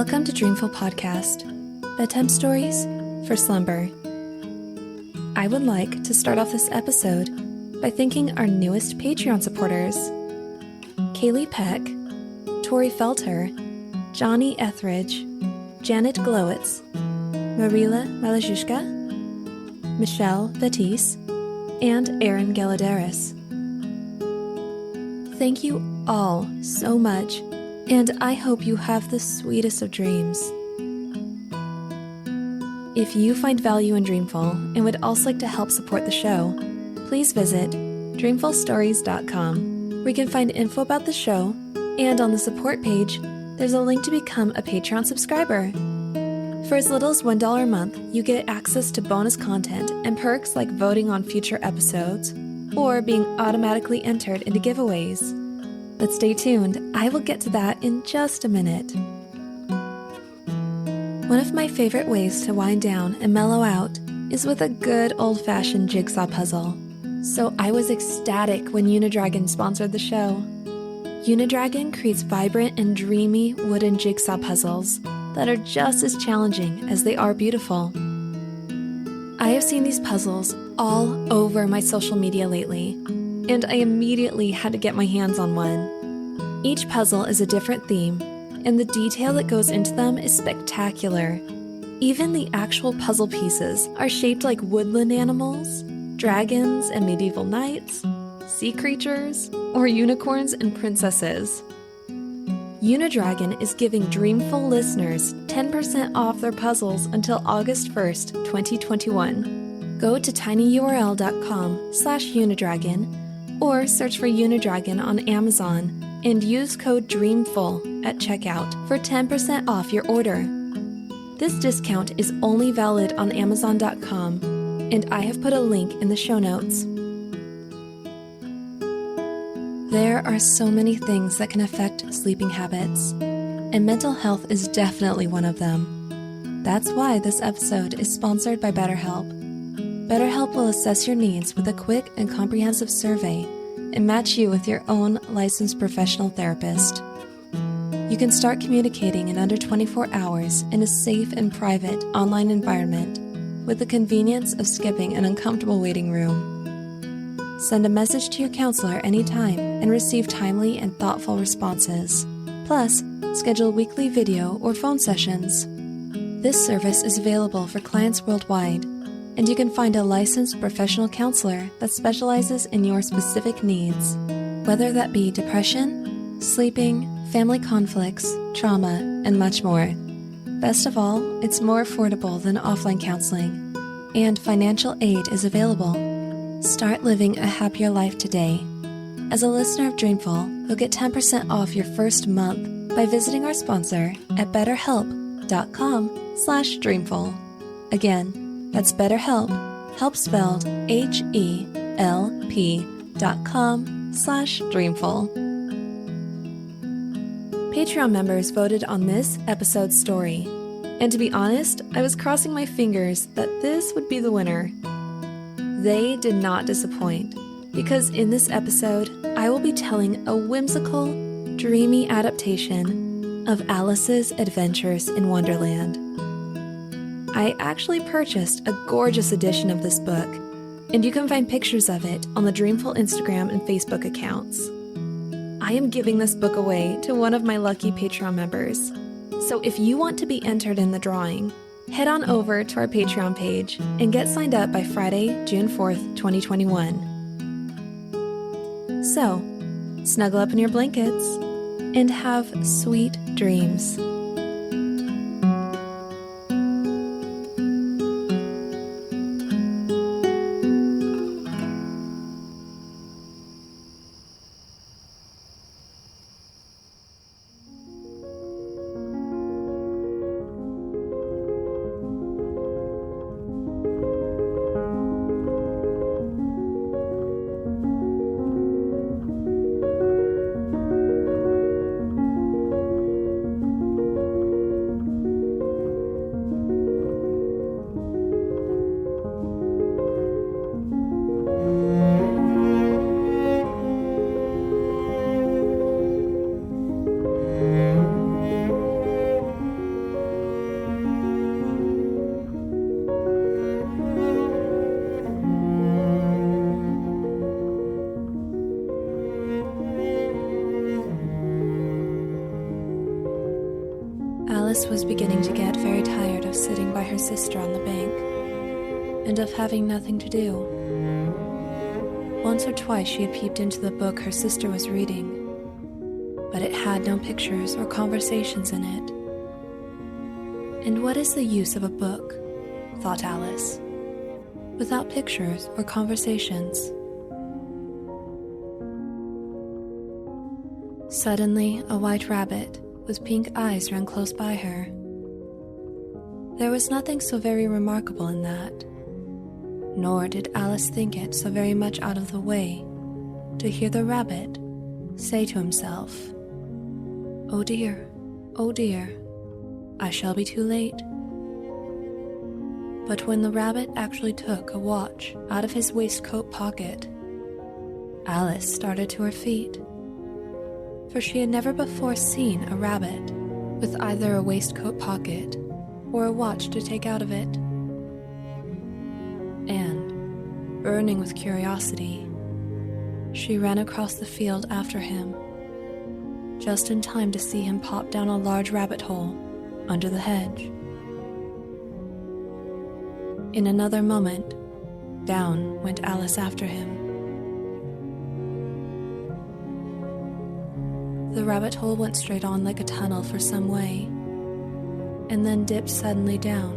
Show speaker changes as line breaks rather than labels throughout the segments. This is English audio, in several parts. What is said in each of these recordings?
Welcome to Dreamful Podcast, bedtime stories for slumber. I would like to start off this episode by thanking our newest Patreon supporters, Kaylee Peck, Tori Felter, Johnny Etheridge, Janet Glowitz, Marila Malajushka, Michelle Batiste, and Aaron Galadaris. Thank you all so much, and I hope you have the sweetest of dreams. If you find value in Dreamful and would also like to help support the show, please visit dreamfulstories.com, where you can find info about the show, and on the support page, there's a link to become a Patreon subscriber. For as little as $1 a month, you get access to bonus content and perks like voting on future episodes or being automatically entered into giveaways. But stay tuned, I will get to that in just a minute. One of my favorite ways to wind down and mellow out is with a good old-fashioned jigsaw puzzle. So I was ecstatic when Unidragon sponsored the show. Unidragon creates vibrant and dreamy wooden jigsaw puzzles that are just as challenging as they are beautiful. I have seen these puzzles all over my social media lately, and I immediately had to get my hands on one. Each puzzle is a different theme, and the detail that goes into them is spectacular. Even the actual puzzle pieces are shaped like woodland animals, dragons and medieval knights, sea creatures, or unicorns and princesses. Unidragon is giving Dreamful listeners 10% off their puzzles until August 1st, 2021. Go to tinyurl.com/Unidragon or search for Unidragon on Amazon and use code DREAMFUL at checkout for 10% off your order. This discount is only valid on Amazon.com, and I have put a link in the show notes. There are so many things that can affect sleeping habits, and mental health is definitely one of them. That's why this episode is sponsored by BetterHelp. BetterHelp will assess your needs with a quick and comprehensive survey and match you with your own licensed professional therapist. You can start communicating in under 24 hours in a safe and private online environment with the convenience of skipping an uncomfortable waiting room. Send a message to your counselor anytime and receive timely and thoughtful responses. Plus, schedule weekly video or phone sessions. This service is available for clients worldwide, and you can find a licensed professional counselor that specializes in your specific needs, whether that be depression, sleeping, family conflicts, trauma, and much more. Best of all, it's more affordable than offline counseling, and financial aid is available. Start living a happier life today. As a listener of Dreamful, you'll get 10% off your first month by visiting our sponsor at betterhelp.com/dreamful. Again, that's BetterHelp, help spelled HELP.com/dreamful. Patreon members voted on this episode's story, and to be honest, I was crossing my fingers that this would be the winner. They did not disappoint, because in this episode, I will be telling a whimsical, dreamy adaptation of Alice's Adventures in Wonderland. I actually purchased a gorgeous edition of this book, and you can find pictures of it on the Dreamful Instagram and Facebook accounts. I am giving this book away to one of my lucky Patreon members, so if you want to be entered in the drawing, head on over to our Patreon page and get signed up by Friday, June 4th, 2021. So, snuggle up in your blankets and have sweet dreams. Alice was beginning to get very tired of sitting by her sister on the bank, and of having nothing to do. Once or twice she had peeped into the book her sister was reading, but it had no pictures or conversations in it. And what is the use of a book, thought Alice, without pictures or conversations? Suddenly, a white rabbit with pink eyes ran close by her. There was nothing so very remarkable in that, nor did Alice think it so very much out of the way to hear the rabbit say to himself, oh dear, I shall be too late." But when the rabbit actually took a watch out of his waistcoat pocket, Alice started to her feet, for she had never before seen a rabbit with either a waistcoat pocket or a watch to take out of it. And, burning with curiosity, she ran across the field after him, just in time to see him pop down a large rabbit hole under the hedge. In another moment, down went Alice after him. The rabbit hole went straight on like a tunnel for some way, and then dipped suddenly down,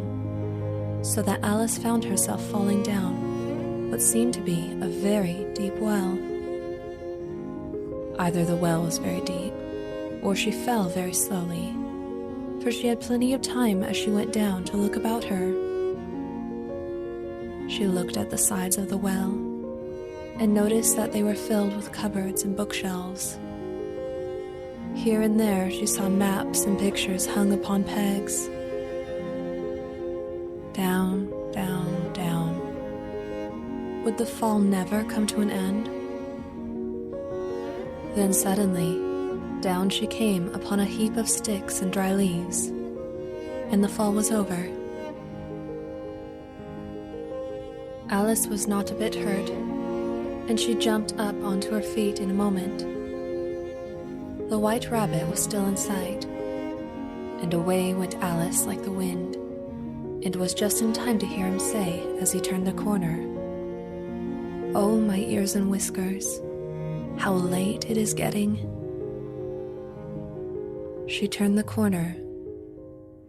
so that Alice found herself falling down what seemed to be a very deep well. Either the well was very deep, or she fell very slowly, for she had plenty of time as she went down to look about her. She looked at the sides of the well, and noticed that they were filled with cupboards and bookshelves. Here and there she saw maps and pictures hung upon pegs. Down, down, down. Would the fall never come to an end? Then suddenly, down she came upon a heap of sticks and dry leaves, and the fall was over. Alice was not a bit hurt, and she jumped up onto her feet in a moment. The white rabbit was still in sight, and away went Alice like the wind, and was just in time to hear him say as he turned the corner, "Oh, my ears and whiskers, how late it is getting." She turned the corner,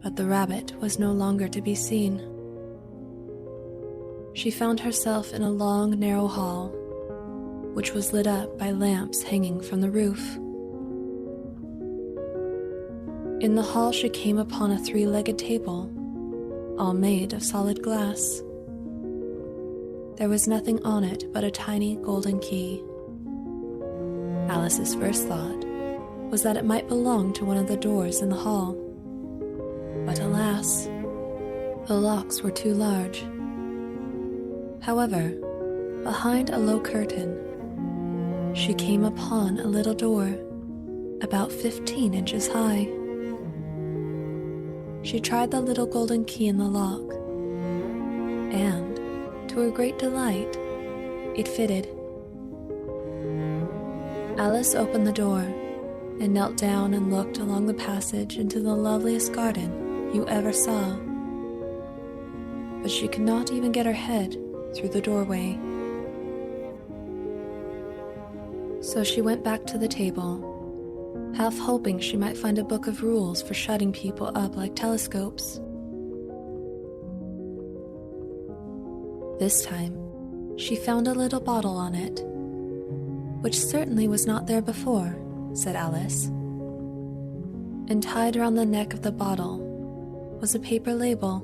but the rabbit was no longer to be seen. She found herself in a long, narrow hall, which was lit up by lamps hanging from the roof. In the hall she came upon a three-legged table, all made of solid glass. There was nothing on it but a tiny golden key. Alice's first thought was that it might belong to one of the doors in the hall. But alas, the locks were too large. However, behind a low curtain, she came upon a little door, about 15 inches high. She tried the little golden key in the lock, and, to her great delight, it fitted. Alice opened the door and knelt down and looked along the passage into the loveliest garden you ever saw. But she could not even get her head through the doorway. So she went back to the table, half hoping she might find a book of rules for shutting people up like telescopes. This time, she found a little bottle on it, which certainly was not there before, said Alice. And tied around the neck of the bottle was a paper label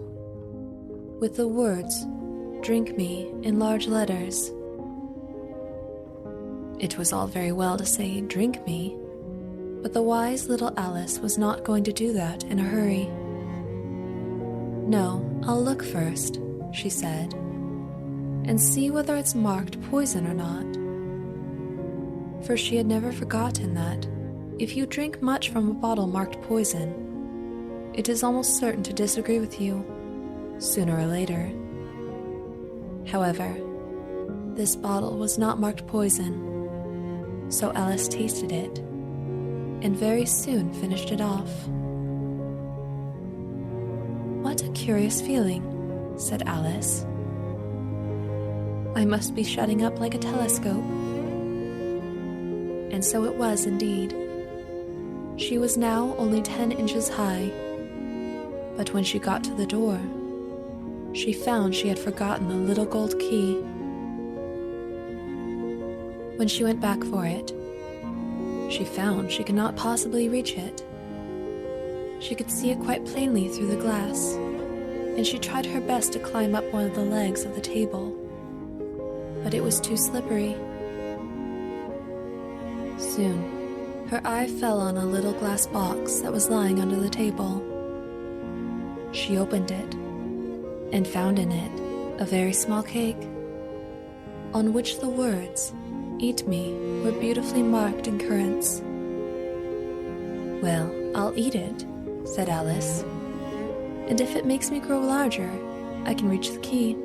with the words, "Drink me," in large letters. It was all very well to say, "Drink me," but the wise little Alice was not going to do that in a hurry. "No, I'll look first," she said, "and see whether it's marked poison or not." For she had never forgotten that if you drink much from a bottle marked poison, it is almost certain to disagree with you, sooner or later. However, this bottle was not marked poison, so Alice tasted it, and very soon finished it off. "What a curious feeling," said Alice. "I must be shutting up like a telescope." And so it was indeed. She was now only 10 inches high, but when she got to the door, she found she had forgotten the little gold key. When she went back for it, she found she could not possibly reach it. She could see it quite plainly through the glass, and she tried her best to climb up one of the legs of the table, but it was too slippery. Soon, her eye fell on a little glass box that was lying under the table. She opened it and found in it a very small cake, on which the words, "Eat me," were beautifully marked in currants. "Well, I'll eat it," said Alice, "and if it makes me grow larger, I can reach the key."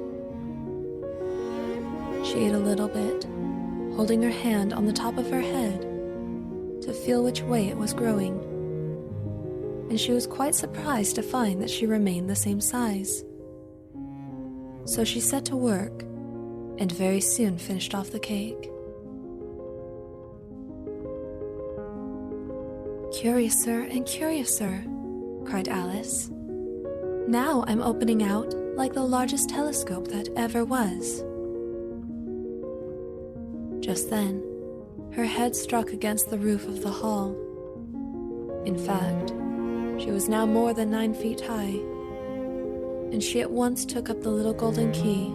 She ate a little bit, holding her hand on the top of her head to feel which way it was growing, and she was quite surprised to find that she remained the same size. So she set to work, and very soon finished off the cake. "Curiouser and curiouser," cried Alice. "Now I'm opening out like the largest telescope that ever was." Just then, her head struck against the roof of the hall. In fact, she was now more than 9 feet high, and she at once took up the little golden key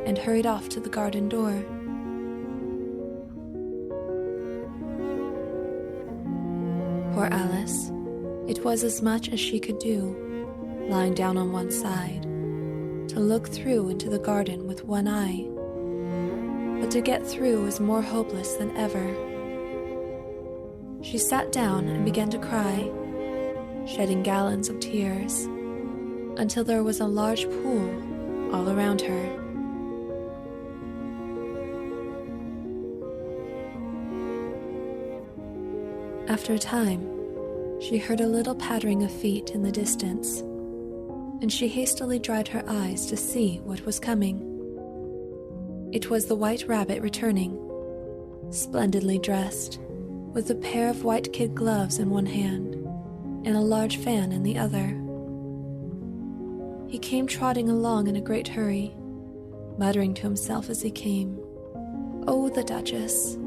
and hurried off to the garden door. Poor Alice, it was as much as she could do, lying down on one side, to look through into the garden with one eye. But to get through was more hopeless than ever. She sat down and began to cry, shedding gallons of tears, until there was a large pool all around her. After a time, she heard a little pattering of feet in the distance, and she hastily dried her eyes to see what was coming. It was the White Rabbit returning, splendidly dressed, with a pair of white kid gloves in one hand and a large fan in the other. He came trotting along in a great hurry, muttering to himself as he came, "Oh, the Duchess,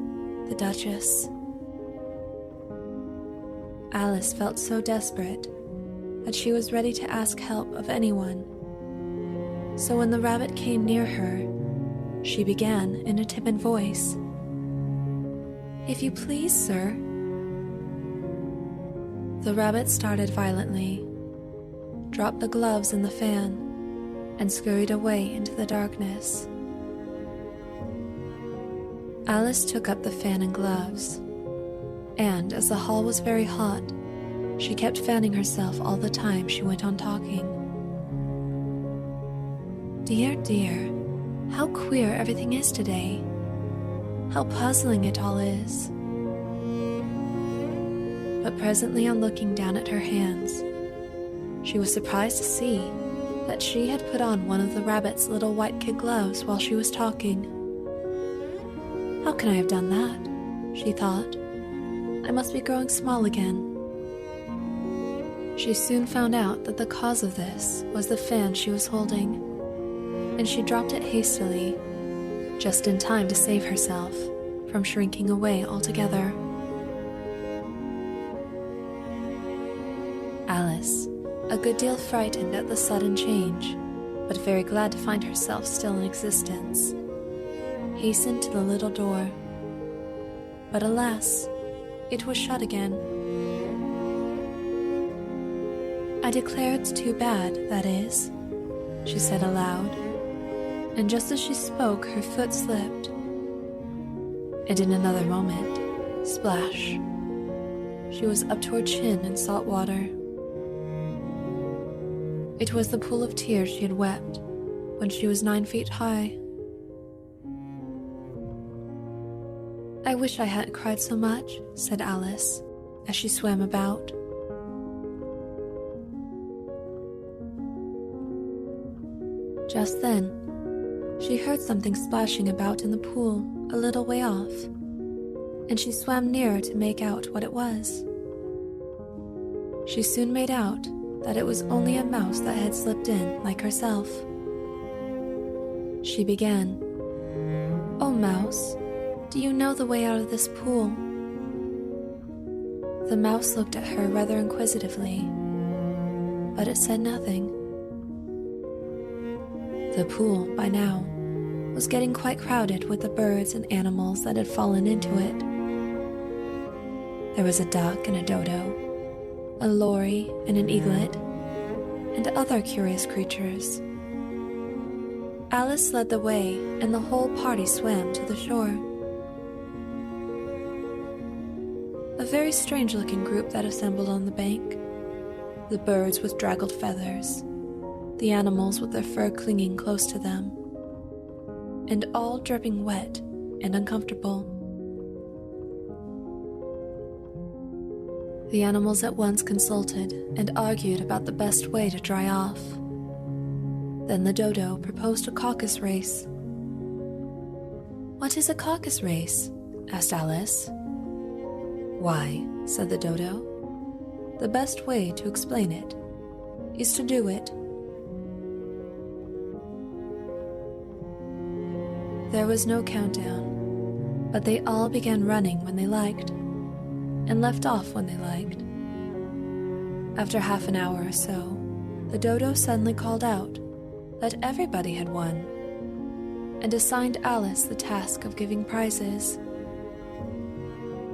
the Duchess." Alice felt so desperate that she was ready to ask help of anyone. So when the rabbit came near her, she began in a timid voice, "If you please, sir." The rabbit started violently, dropped the gloves and the fan, and scurried away into the darkness. Alice took up the fan and gloves, and as the hall was very hot, she kept fanning herself all the time she went on talking. "Dear, dear, how queer everything is today. How puzzling it all is." But presently, on looking down at her hands, she was surprised to see that she had put on one of the rabbit's little white kid gloves while she was talking. "How can I have done that?" she thought. "I must be growing small again." She soon found out that the cause of this was the fan she was holding, and she dropped it hastily, just in time to save herself from shrinking away altogether. Alice, a good deal frightened at the sudden change, but very glad to find herself still in existence, hastened to the little door. But alas, it was shut again. "I declare it's too bad, that is," she said aloud, and just as she spoke her foot slipped, and in another moment, splash, she was up to her chin in salt water. It was the pool of tears she had wept when she was 9 feet high. "I wish I hadn't cried so much," said Alice, as she swam about. Just then, she heard something splashing about in the pool a little way off, and she swam nearer to make out what it was. She soon made out that it was only a mouse that had slipped in like herself. She began, "Oh, mouse, do you know the way out of this pool?" The mouse looked at her rather inquisitively, but it said nothing. The pool, by now, was getting quite crowded with the birds and animals that had fallen into it. There was a duck and a dodo, a lory and an eaglet, and other curious creatures. Alice led the way, and the whole party swam to the shore. A very strange-looking group that assembled on the bank. The birds with draggled feathers, the animals with their fur clinging close to them, and all dripping wet and uncomfortable. The animals at once consulted and argued about the best way to dry off. Then the dodo proposed a caucus race. "What is a caucus race?" asked Alice. "Why," said the dodo, "the best way to explain it is to do it." There was no countdown, but they all began running when they liked, and left off when they liked. After half an hour or so, the dodo suddenly called out that everybody had won, and assigned Alice the task of giving prizes.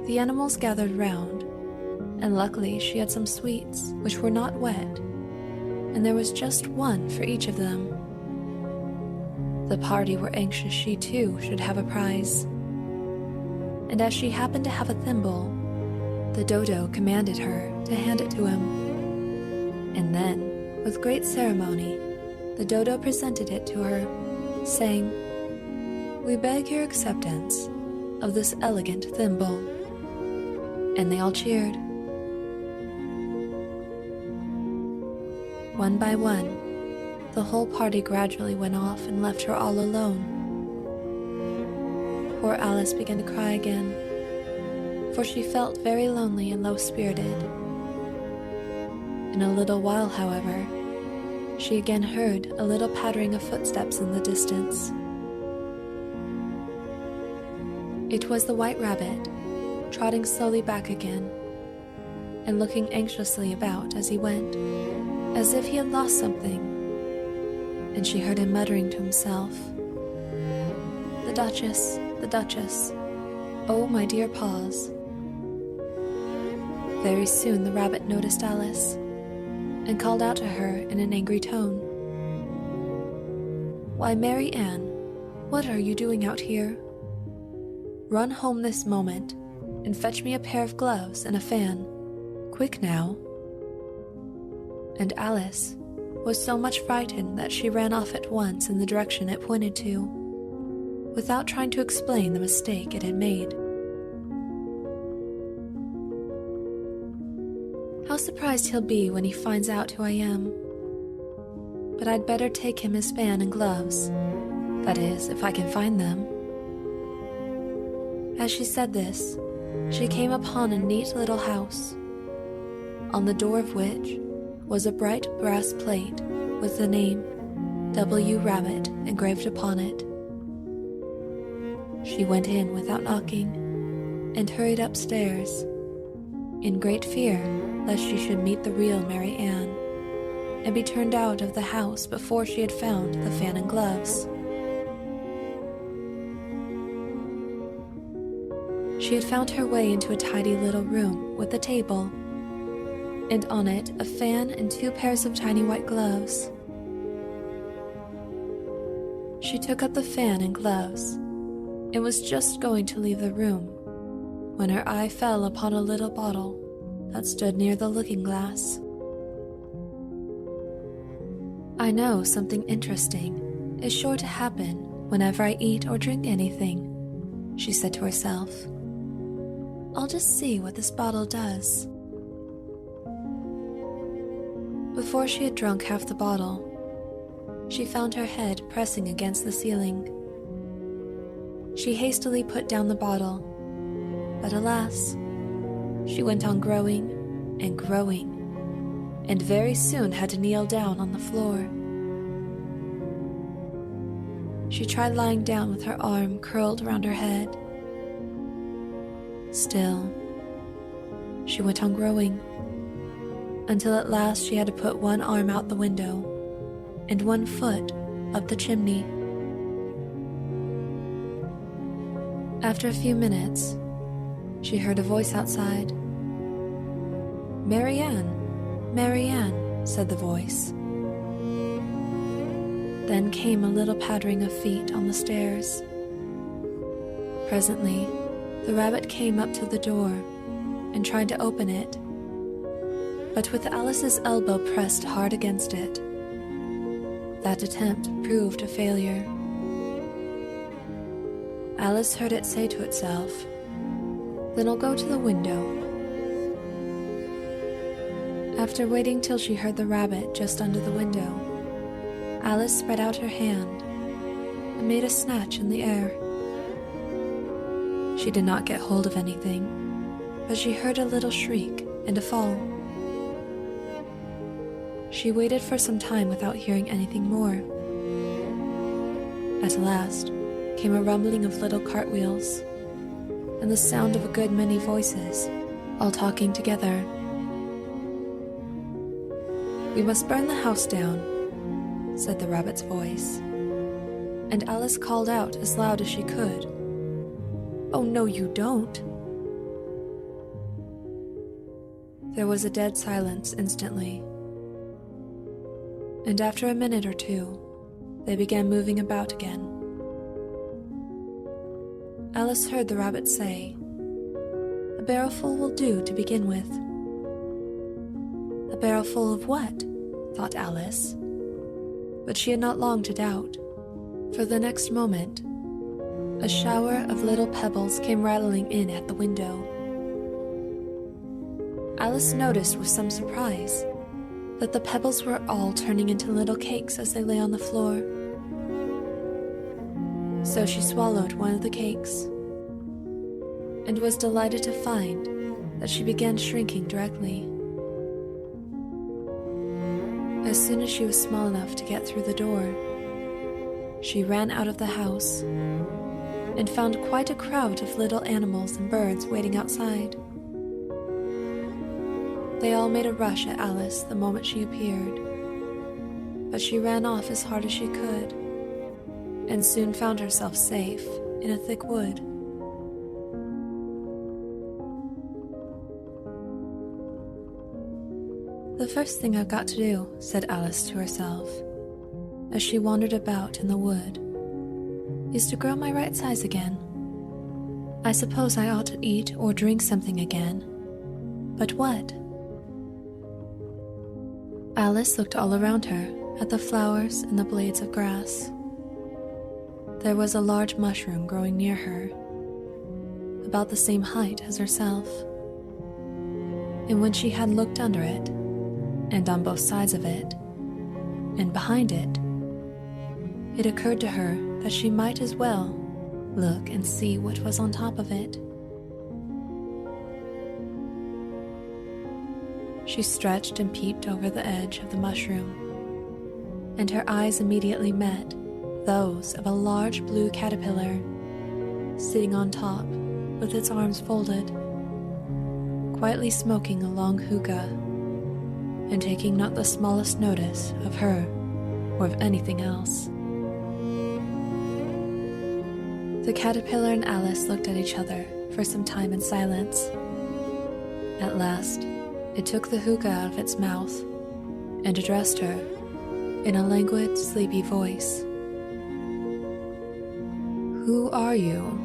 The animals gathered round, and luckily she had some sweets which were not wet, and there was just one for each of them. The party were anxious she too should have a prize, and as she happened to have a thimble, the dodo commanded her to hand it to him. And then, with great ceremony, the dodo presented it to her, saying, "We beg your acceptance of this elegant thimble." And they all cheered. One by one, the whole party gradually went off and left her all alone. Poor Alice began to cry again, for she felt very lonely and low-spirited. In a little while, however, she again heard a little pattering of footsteps in the distance. It was the White Rabbit, trotting slowly back again, and looking anxiously about as he went, as if he had lost something, and she heard him muttering to himself, the Duchess, oh my dear paws." Very soon the rabbit noticed Alice, and called out to her in an angry tone, "Why, Mary Ann, what are you doing out here? Run home this moment, and fetch me a pair of gloves and a fan. Quick now." And Alice was so much frightened that she ran off at once in the direction it pointed to, without trying to explain the mistake it had made. How surprised he'll be when he finds out who I am. But I'd better take him his fan and gloves. That is, if I can find them. As she said this, she came upon a neat little house, on the door of which was a bright brass plate with the name W. Rabbit engraved upon it. She went in without knocking, and hurried upstairs, in great fear lest she should meet the real Mary Ann, and be turned out of the house before she had found the fan and gloves. She had found her way into a tidy little room with a table, and on it a fan and 2 pairs of tiny white gloves. She took up the fan and gloves, and was just going to leave the room, when her eye fell upon a little bottle that stood near the looking-glass. "I know something interesting is sure to happen whenever I eat or drink anything," she said to herself. "I'll just see what this bottle does." Before she had drunk half the bottle, she found her head pressing against the ceiling. She hastily put down the bottle, but alas, she went on growing and growing, and very soon had to kneel down on the floor. She tried lying down with her arm curled around her head. Still, she went on growing, until at last she had to put one arm out the window and one foot up the chimney. After a few minutes, she heard a voice outside. "Marianne, Marianne," said the voice. Then came a little pattering of feet on the stairs. Presently, the rabbit came up to the door and tried to open it, but with Alice's elbow pressed hard against it. That attempt proved a failure. Alice heard it say to itself, "Then I'll go to the window." After waiting till she heard the rabbit just under the window, Alice spread out her hand and made a snatch in the air. She did not get hold of anything, but she heard a little shriek and a fall. She waited for some time without hearing anything more. At last came a rumbling of little cartwheels and the sound of a good many voices, all talking together. "We must burn the house down," said the rabbit's voice, and Alice called out as loud as she could, "Oh, no, you don't." There was a dead silence instantly, and after a minute or two, they began moving about again. Alice heard the rabbit say, "A barrelful will do to begin with." A barrelful of what? Thought Alice. But she had not long to doubt, for the next moment, a shower of little pebbles came rattling in at the window. Alice noticed with some surprise that the pebbles were all turning into little cakes as they lay on the floor. So she swallowed one of the cakes, and was delighted to find that she began shrinking directly. As soon as she was small enough to get through the door, she ran out of the house and found quite a crowd of little animals and birds waiting outside. They all made a rush at Alice the moment she appeared, but she ran off as hard as she could and soon found herself safe in a thick wood. "The first thing I've got to do," said Alice to herself, as she wandered about in the wood, "is to grow my right size again. I suppose I ought to eat or drink something again, but what?" Alice looked all around her at the flowers and the blades of grass. There was a large mushroom growing near her, about the same height as herself, and when she had looked under it, and on both sides of it, and behind it, it occurred to her that she might as well look and see what was on top of it. She stretched and peeped over the edge of the mushroom, and her eyes immediately met those of a large blue caterpillar, sitting on top with its arms folded, quietly smoking a long hookah, and taking not the smallest notice of her or of anything else. The caterpillar and Alice looked at each other for some time in silence. At last, it took the hookah out of its mouth and addressed her in a languid, sleepy voice. "Who are you?"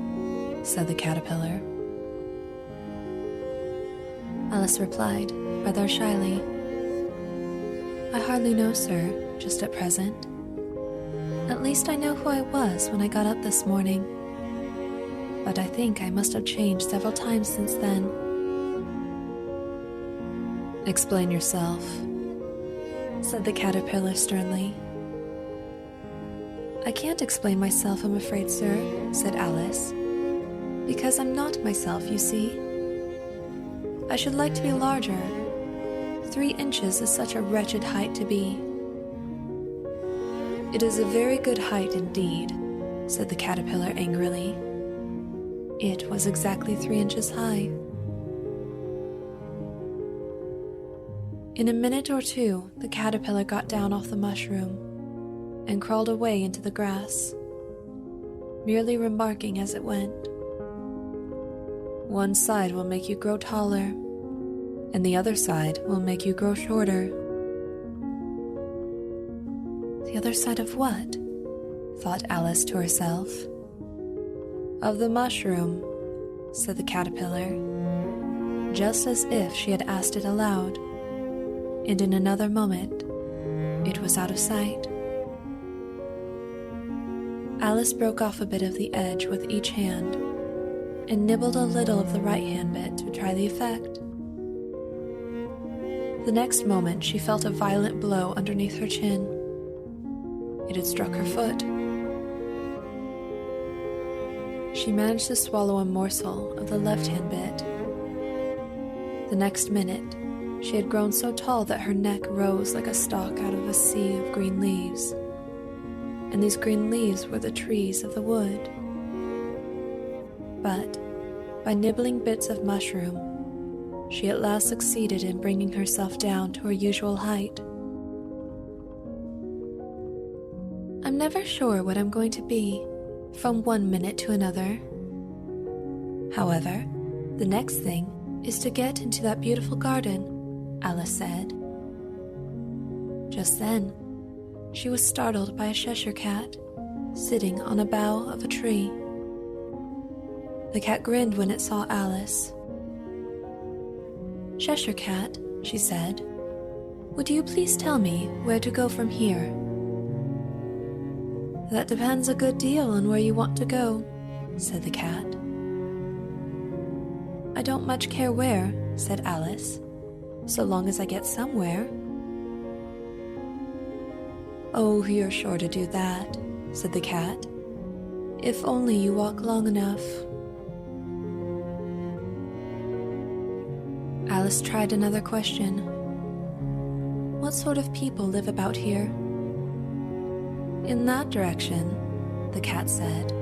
said the caterpillar. Alice replied, rather shyly, "I hardly know, sir, just at present. At least I know who I was when I got up this morning, but I think I must have changed several times since then." "Explain yourself," said the caterpillar sternly. "I can't explain myself, I'm afraid, sir," said Alice. "Because I'm not myself, you see. I should like to be larger. 3 inches is such a wretched height to be." "It is a very good height indeed," said the caterpillar angrily. It was exactly 3 inches high. In a minute or two, the caterpillar got down off the mushroom and crawled away into the grass, merely remarking as it went, "One side will make you grow taller, and the other side will make you grow shorter." "The other side of what?" thought Alice to herself. "Of the mushroom," said the caterpillar, just as if she had asked it aloud, and in another moment, it was out of sight. Alice broke off a bit of the edge with each hand and nibbled a little of the right-hand bit to try the effect. The next moment, she felt a violent blow underneath her chin. It had struck her foot. She managed to swallow a morsel of the left-hand bit. The next minute, she had grown so tall that her neck rose like a stalk out of a sea of green leaves, and these green leaves were the trees of the wood. But, by nibbling bits of mushroom, she at last succeeded in bringing herself down to her usual height. "I'm never sure what I'm going to be, from one minute to another. However, the next thing is to get into that beautiful garden," Alice said. Just then, she was startled by a Cheshire cat sitting on a bough of a tree. The cat grinned when it saw Alice. "Cheshire cat," she said, "would you please tell me where to go from here?" "That depends a good deal on where you want to go," said the cat. "I don't much care where," said Alice, "so long as I get somewhere." "Oh, you're sure to do that," said the cat, "if only you walk long enough." Alice tried another question. "What sort of people live about here?" "In that direction," the cat said,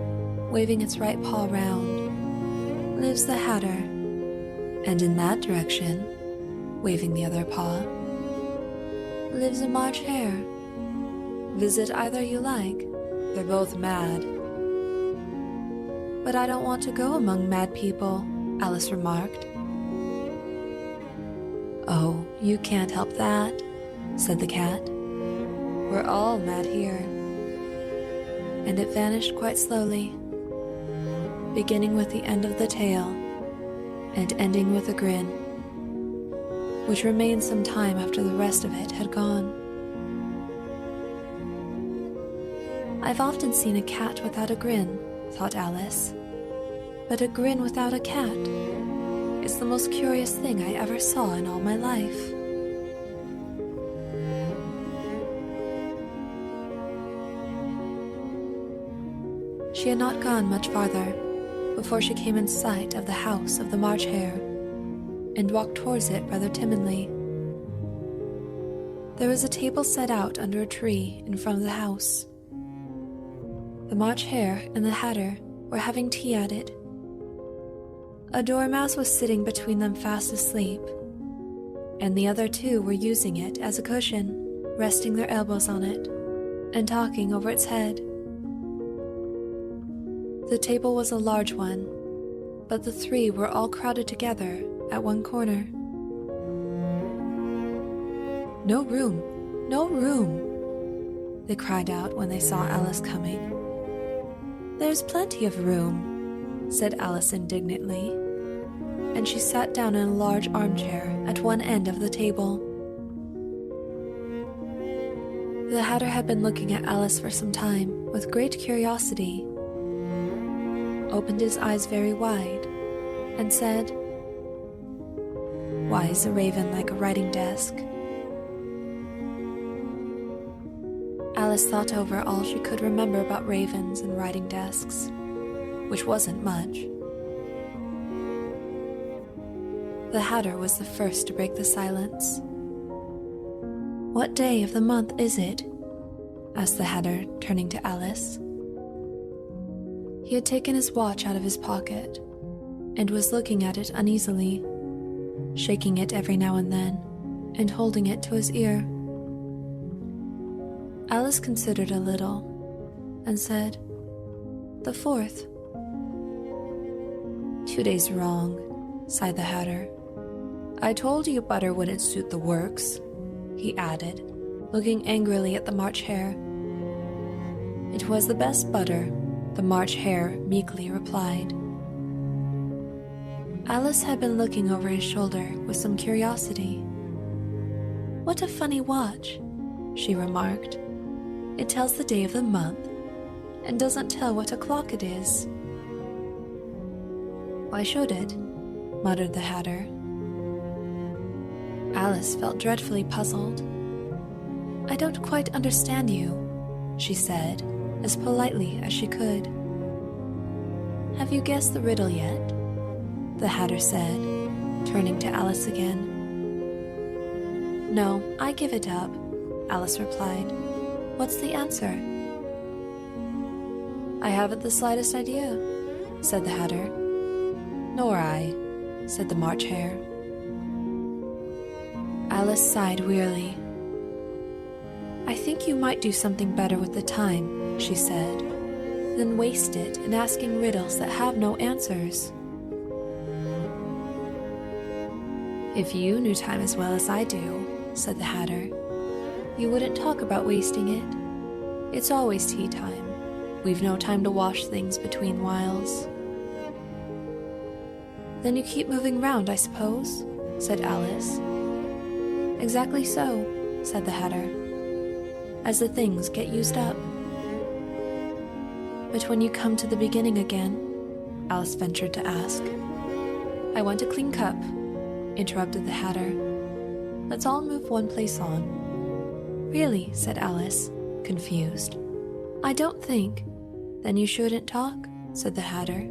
waving its right paw round, "lives the Hatter, and in that direction," waving the other paw, "lives a March Hare. Visit either you like, they're both mad." "But I don't want to go among mad people," Alice remarked. "Oh, you can't help that," said the cat. "We're all mad here." And it vanished quite slowly, beginning with the end of the tail and ending with a grin, which remained some time after the rest of it had gone. "I've often seen a cat without a grin," thought Alice, "but a grin without a cat is the most curious thing I ever saw in all my life." She had not gone much farther before she came in sight of the house of the March Hare and walked towards it rather timidly. There was a table set out under a tree in front of the house. The March Hare and the Hatter were having tea at it. A dormouse was sitting between them fast asleep, and the other two were using it as a cushion, resting their elbows on it and talking over its head. The table was a large one, but the three were all crowded together at one corner. "No room! No room!" they cried out when they saw Alice coming. "There's plenty of room," said Alice indignantly, and she sat down in a large armchair at one end of the table. The Hatter had been looking at Alice for some time with great curiosity, opened his eyes very wide, and said, "Why is a raven like a writing desk?" Alice thought over all she could remember about ravens and writing desks, which wasn't much. The Hatter was the first to break the silence. "What day of the month is it?" asked the Hatter, turning to Alice. He had taken his watch out of his pocket and was looking at it uneasily, shaking it every now and then and holding it to his ear. Alice considered a little and said, "The 4th. "2 days wrong," sighed the Hatter. "I told you butter wouldn't suit the works," he added, looking angrily at the March Hare. "It was the best butter," the March Hare meekly replied. Alice had been looking over his shoulder with some curiosity. "What a funny watch," she remarked. "It tells the day of the month and doesn't tell what o'clock it is." "Why should it?" muttered the Hatter. Alice felt dreadfully puzzled. "I don't quite understand you," she said, as politely as she could. "Have you guessed the riddle yet?" the Hatter said, turning to Alice again. "No, I give it up," Alice replied. "What's the answer?" "I haven't the slightest idea," said the Hatter. "Nor I," said the March Hare. Alice sighed wearily. "I think you might do something better with the time," she said, "than waste it in asking riddles that have no answers." "If you knew time as well as I do," said the Hatter, "you wouldn't talk about wasting it. It's always tea time. We've no time to wash things between whiles." "Then you keep moving round, I suppose?" said Alice. "Exactly so," said the Hatter, "as the things get used up." "But when you come to the beginning again," Alice ventured to ask. "I want a clean cup," interrupted the Hatter. "Let's all move one place on." "Really," said Alice, confused. "I don't think." "Then you shouldn't talk," said the Hatter.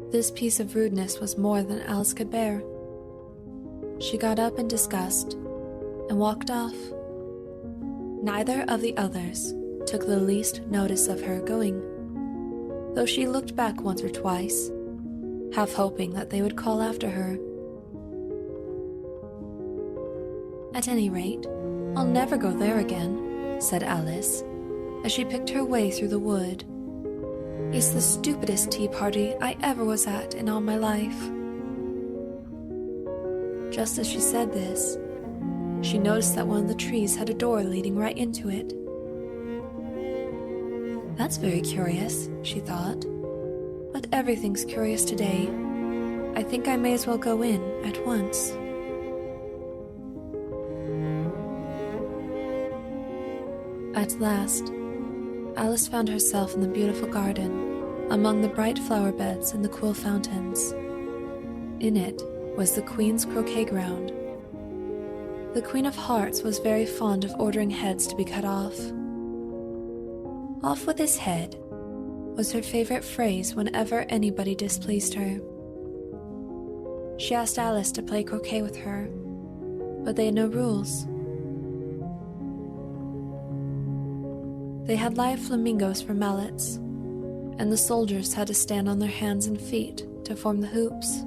This piece of rudeness was more than Alice could bear. She got up in disgust and walked off. Neither of the others took the least notice of her going, though she looked back once or twice, half hoping that they would call after her. "At any rate, I'll never go there again," said Alice, as she picked her way through the wood. "It's the stupidest tea party I ever was at in all my life." Just as she said this, she noticed that one of the trees had a door leading right into it. "That's very curious," she thought. "But everything's curious today. I think I may as well go in at once." At last, Alice found herself in the beautiful garden, among the bright flower beds and the cool fountains. In it was the Queen's croquet ground. The Queen of Hearts was very fond of ordering heads to be cut off. "Off with his head," was her favorite phrase whenever anybody displeased her. She asked Alice to play croquet with her, but they had no rules. They had live flamingos for mallets, and the soldiers had to stand on their hands and feet to form the hoops.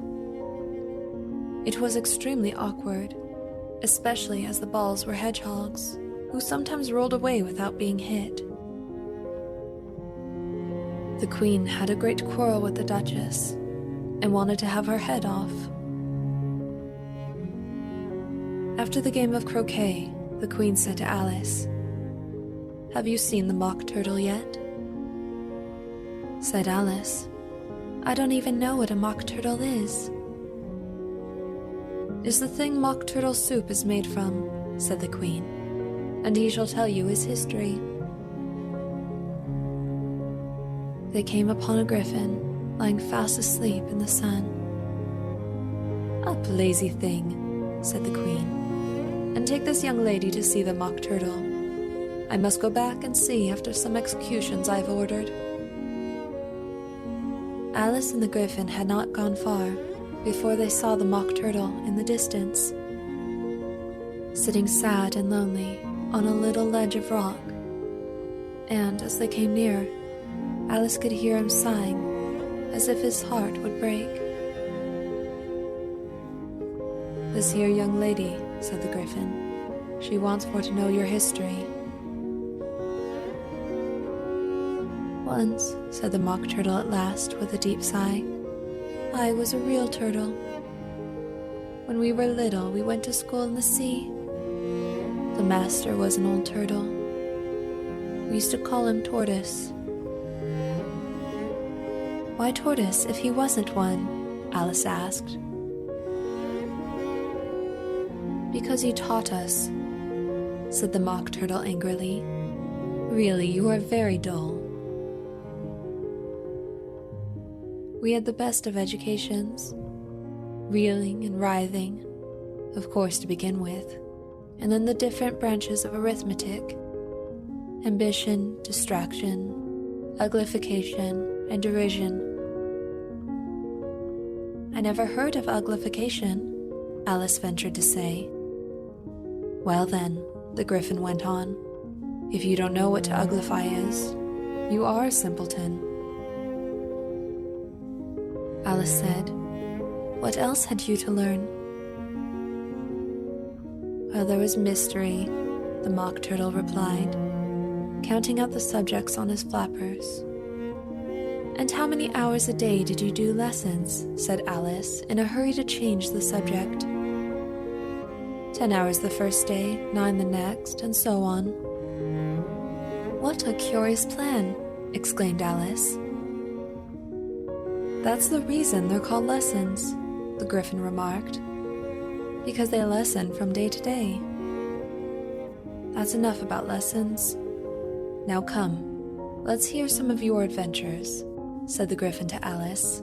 It was extremely awkward, especially as the balls were hedgehogs, who sometimes rolled away without being hit. The Queen had a great quarrel with the Duchess, and wanted to have her head off. After the game of croquet, the Queen said to Alice, "Have you seen the mock turtle yet?" Said Alice, "I don't even know what a mock turtle is." "Is the thing mock turtle soup is made from," said the Queen, "and he shall tell you his history." They came upon a griffin, lying fast asleep in the sun. "Up, lazy thing," said the Queen, "and take this young lady to see the mock turtle." I must go back and see after some executions I've ordered." Alice and the Griffin had not gone far before they saw the Mock Turtle in the distance, sitting sad and lonely on a little ledge of rock. And as they came near, Alice could hear him sighing as if his heart would break. "This here young lady," said the Griffin. "She wants for to know your history." "Once," said the Mock Turtle at last with a deep sigh, "I was a real turtle. When we were little, we went to school in the sea. The master was an old turtle. We used to call him Tortoise." "Why Tortoise if he wasn't one?" Alice asked. "Because he taught us," said the Mock Turtle angrily. "Really, you are very dull. We had the best of educations, reeling and writhing, of course to begin with, and then the different branches of arithmetic, ambition, distraction, uglification, and derision." "I never heard of uglification," Alice ventured to say. "Well then," the Griffin went on, "if you don't know what to uglify is, you are a simpleton." Alice said, "What else had you to learn?" "Well, there was mystery," the Mock Turtle replied, counting out the subjects on his flappers. "And how many hours a day did you do lessons?" said Alice, in a hurry to change the subject. 10 hours the first day, 9 the next, and so on." "What a curious plan," exclaimed Alice. "That's the reason they're called lessons," the Griffin remarked, "because they lesson from day to day." "That's enough about lessons. Now come, let's hear some of your adventures," said the Griffin to Alice.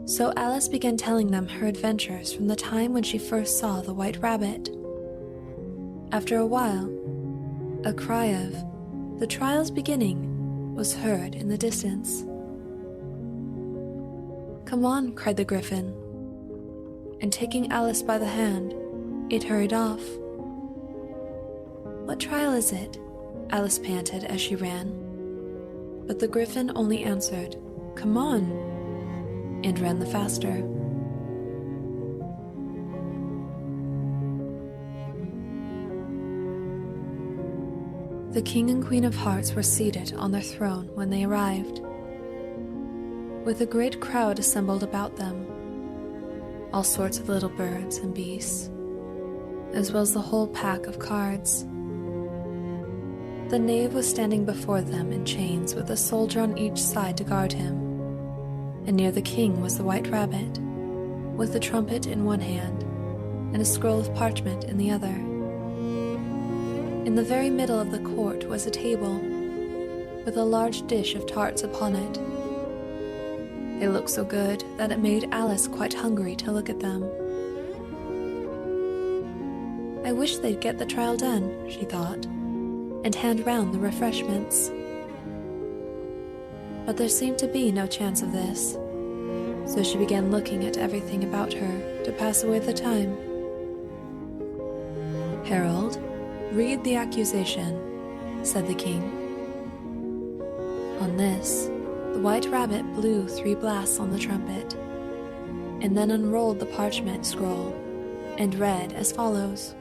So Alice began telling them her adventures from the time when she first saw the White Rabbit. After a while, a cry of, "The trial's beginning," was heard in the distance. "Come on," cried the Griffin, and taking Alice by the hand, it hurried off. "What trial is it?" Alice panted as she ran. But the Griffin only answered, "Come on," and ran the faster. The King and Queen of Hearts were seated on their throne when they arrived, with a great crowd assembled about them, all sorts of little birds and beasts, as well as the whole pack of cards. The knave was standing before them in chains with a soldier on each side to guard him, and near the king was the White Rabbit, with the trumpet in one hand and a scroll of parchment in the other. In the very middle of the court was a table, with a large dish of tarts upon it. They looked so good that it made Alice quite hungry to look at them. "I wish they'd get the trial done," she thought, and hand round the refreshments. But there seemed to be no chance of this, so she began looking at everything about her to pass away the time. "Herald, read the accusation," said the king. On this, the White Rabbit blew 3 blasts on the trumpet, and then unrolled the parchment scroll, and read as follows.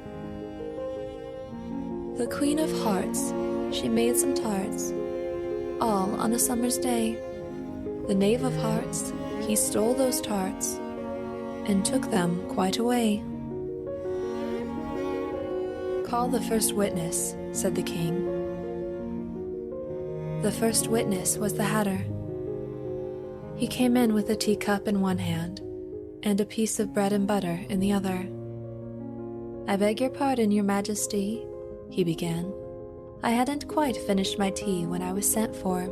"The Queen of Hearts, she made some tarts, all on a summer's day. The Knave of Hearts, he stole those tarts, and took them quite away." "Call the first witness," said the king. The first witness was the Hatter. He came in with a teacup in one hand, and a piece of bread and butter in the other. "I beg your pardon, your majesty," he began. "I hadn't quite finished my tea when I was sent for."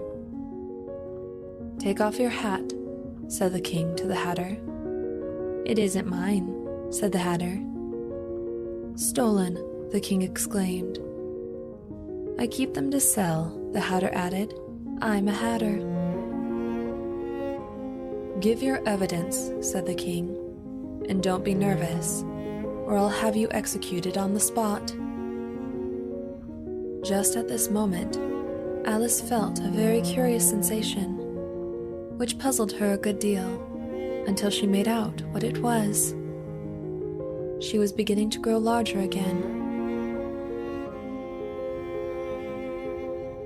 "Take off your hat," said the king to the Hatter. "It isn't mine," said the Hatter. "Stolen," the king exclaimed. I keep them to sell, the Hatter added. I'm a Hatter. Give your evidence, said the king, and don't be nervous, or I'll have you executed on the spot. Just at this moment, Alice felt a very curious sensation, which puzzled her a good deal, until she made out what it was. She was beginning to grow larger again.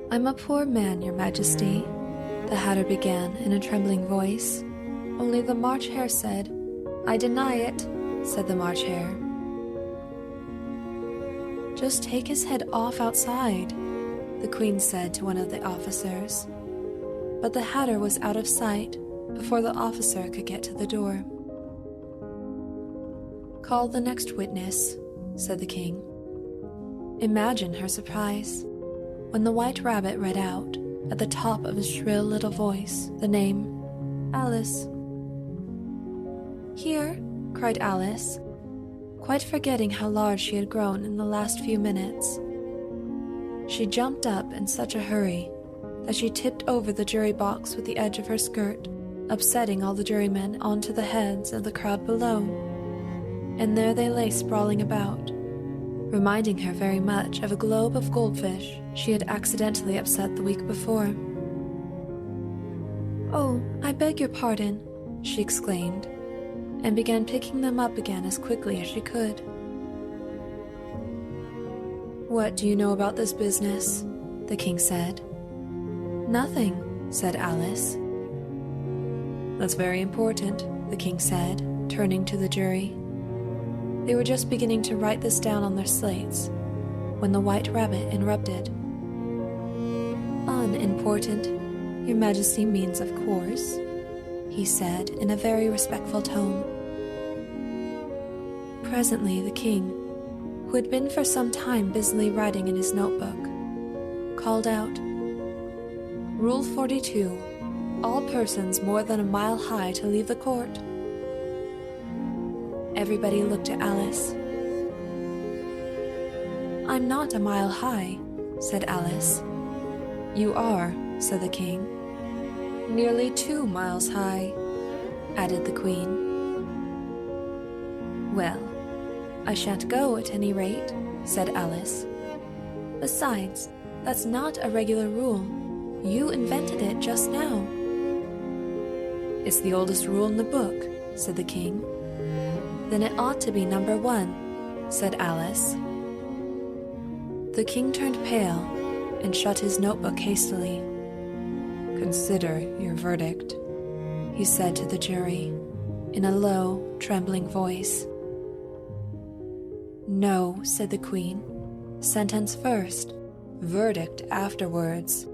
I'm a poor man, Your Majesty, the Hatter began in a trembling voice. Only the March Hare said, I deny it, said the March Hare. Just take his head off outside, the Queen said to one of the officers. But the Hatter was out of sight before the officer could get to the door. Call the next witness, said the king. Imagine her surprise when the White Rabbit read out, at the top of his shrill little voice, the name, Alice. Here, cried Alice, quite forgetting how large she had grown in the last few minutes. She jumped up in such a hurry that she tipped over the jury box with the edge of her skirt, upsetting all the jurymen onto the heads of the crowd below. And there they lay sprawling about, reminding her very much of a globe of goldfish she had accidentally upset the week before. Oh, I beg your pardon, she exclaimed, and began picking them up again as quickly as she could. What do you know about this business? The king said. Nothing, said Alice. That's very important, the king said, turning to the jury. They were just beginning to write this down on their slates when the White Rabbit interrupted. Unimportant, Your Majesty means of course, he said in a very respectful tone. Presently the king, who had been for some time busily writing in his notebook, called out, Rule 42, all persons more than a mile high to leave the court. Everybody looked at Alice. I'm not a mile high, said Alice. You are, said the king. Nearly 2 miles high, added the queen. Well, I shan't go at any rate, said Alice. Besides, that's not a regular rule. You invented it just now. It's the oldest rule in the book, said the king. Then it ought to be number 1, said Alice. The king turned pale and shut his notebook hastily. Consider your verdict, he said to the jury in a low, trembling voice. No, said the queen. Sentence first, verdict afterwards.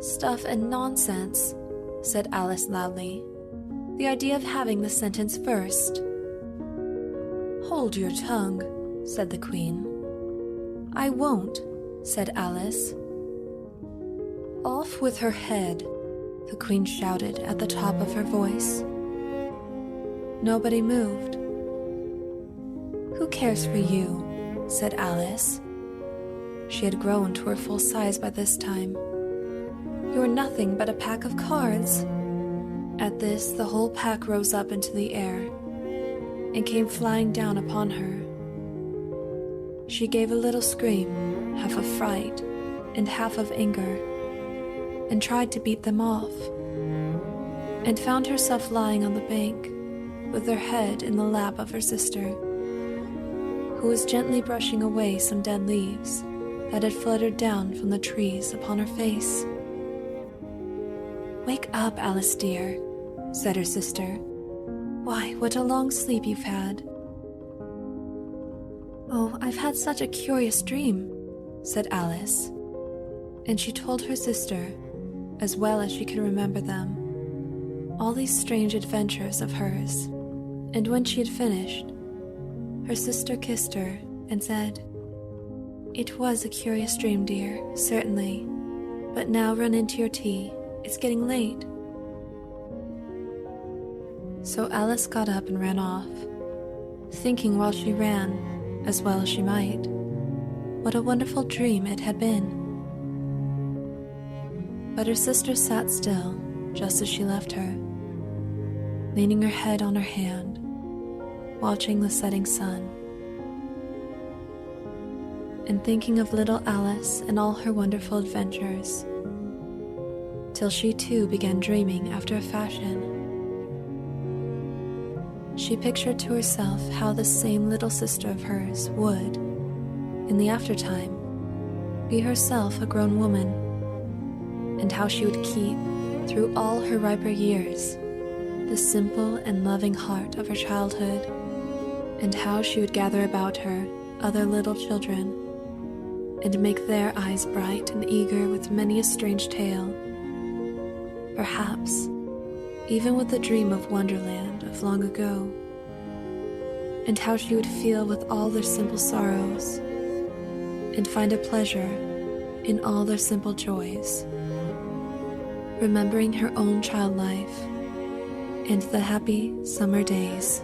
Stuff and nonsense, said Alice loudly. The idea of having the sentence first. Hold your tongue, said the queen. I won't, said Alice. Off with her head, the queen shouted at the top of her voice. Nobody moved. Who cares for you, said Alice. She had grown to her full size by this time. You're nothing but a pack of cards. At this, the whole pack rose up into the air and came flying down upon her. She gave a little scream, half of fright and half of anger, and tried to beat them off, and found herself lying on the bank with her head in the lap of her sister, who was gently brushing away some dead leaves that had fluttered down from the trees upon her face. Wake up, Alice dear, said her sister. Why, what a long sleep you've had. Oh, I've had such a curious dream, said Alice, and she told her sister, as well as she could remember them, all these strange adventures of hers. And when she had finished, her sister kissed her and said, It was a curious dream, dear, certainly, but now run into your tea. It's getting late. So Alice got up and ran off, thinking while she ran, as well as she might, What a wonderful dream it had been. But her sister sat still, just as she left her, leaning her head on her hand, watching the setting sun, and thinking of little Alice and all her wonderful adventures, till she too began dreaming after a fashion. She pictured to herself how this same little sister of hers would, in the aftertime, be herself a grown woman, and how she would keep, through all her riper years, the simple and loving heart of her childhood, and how she would gather about her other little children, and make their eyes bright and eager with many a strange tale, perhaps even with the dream of Wonderland of long ago, and how she would feel with all their simple sorrows, and find a pleasure in all their simple joys, remembering her own child life and the happy summer days.